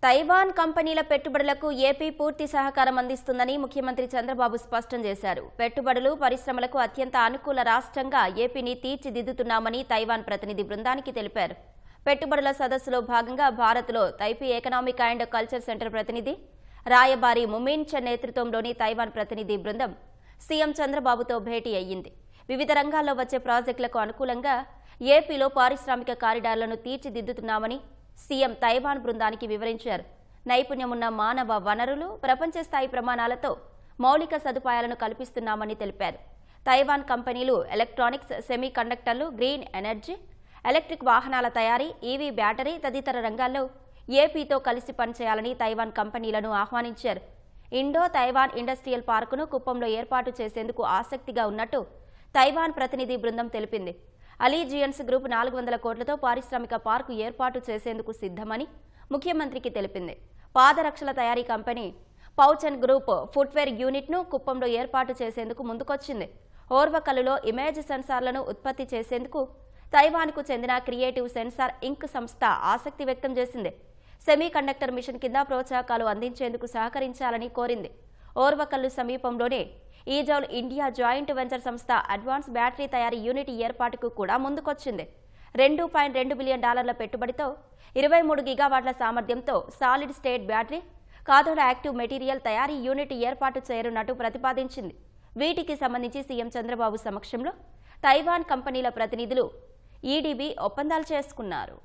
Taiwan కంపెనీల పెట్టుబడులకు AP పూర్తి సహకారం అందిస్తుందని ముఖ్యమంత్రి చంద్రబాబు స్పష్టం చేశారు. పెట్టుబడులు, పరిశ్రమలకు అత్యంత అనుకూల రాష్ట్రంగా ఏపీని తీర్చిదిద్దుతున్నామని తైవాన్ ప్రతినిధి బృందానికి తెలిపారు. పెట్టుబడుల సదస్సులో భాగంగా భారత్లో Taipei economic and culture centre ప్రతినిధి రాయబారి ముమిన్ చెన్ నేతృత్వంలోని తైవాన్ ప్రతినిధి బృందం సీఎం చంద్రబాబుతో భేటీ అయ్యింది. వివిధ రంగాల్లో వచ్చే ప్రాజెక్టులకు అనుకూలంగా ఏపీలో పారిశ్రామిక కారిడార్లను తీర్చిదిద్దుతున్నామని సీఎం తైవాన్ బృందానికి వివరించారు. నైపుణ్యమున్న మానవ వనరులు, ప్రపంచ స్థాయి ప్రమాణాలతో మౌలిక సదుపాయాలను కల్పిస్తున్నామని తెలిపారు. తైవాన్ కంపెనీలు ఎలక్ట్రానిక్స్, సెమీ కండక్టర్లు, గ్రీన్ ఎనర్జీ, ఎలక్ట్రిక్ వాహనాల తయారీ, ఈవీ బ్యాటరీ తదితర రంగాల్లో ఏపీతో కలిసి పనిచేయాలని తైవాన్ కంపెనీలను ఆహ్వానించారు. ఇండో తైవాన్ ఇండస్ట్రియల్ పార్కును కుప్పంలో ఏర్పాటు చేసేందుకు ఆసక్తిగా ఉన్నట్టు తైవాన్ ప్రతినిధి బృందం తెలిపింది. అలీజియన్స్ గ్రూప్ 400 కోట్లతో పారిశ్రామిక పార్కు ఏర్పాటు చేసేందుకు సిద్ధమని ముఖ్యమంత్రికి తెలిపింది. పాదరక్షల తయారీ కంపెనీ పౌచన్ గ్రూప్ ఫుట్వేర్ యూనిట్ను కుప్పంలో ఏర్పాటు చేసేందుకు ముందుకొచ్చింది. ఓర్వకల్లులో ఇమేజ్ సెన్సార్లను ఉత్పత్తి చేసేందుకు తైవాన్కు చెందిన క్రియేటివ్ సెన్సార్ ఇంక్ సంస్థ ఆసక్తి వ్యక్తం చేసింది. సెమీ కండక్టర్ మిషన్ కింద ప్రోత్సాహకాలు అందించేందుకు సహకరించాలని కోరింది. ఓర్వకల్లు సమీపంలోనే ఈజౌల్ ఇండియా జాయింట్ వెంచర్ సంస్థ అడ్వాన్స్ బ్యాటరీ తయారీ యూనిట్ ఏర్పాటుకు కూడా ముందుకొచ్చింది. $2.2 బిలియన్ పెట్టుబడితో 23 గిగావాట్ల సామర్థ్యంతో solid state battery, cathode active material తయారీ యూనిట్ ఏర్పాటు చేయనున్నట్టు ప్రతిపాదించింది. వీటికి సంబంధించి సీఎం చంద్రబాబు సమక్షంలో తైవాన్ కంపెనీల ప్రతినిధులు ఈడీబీ ఒప్పందాలు చేసుకున్నారు.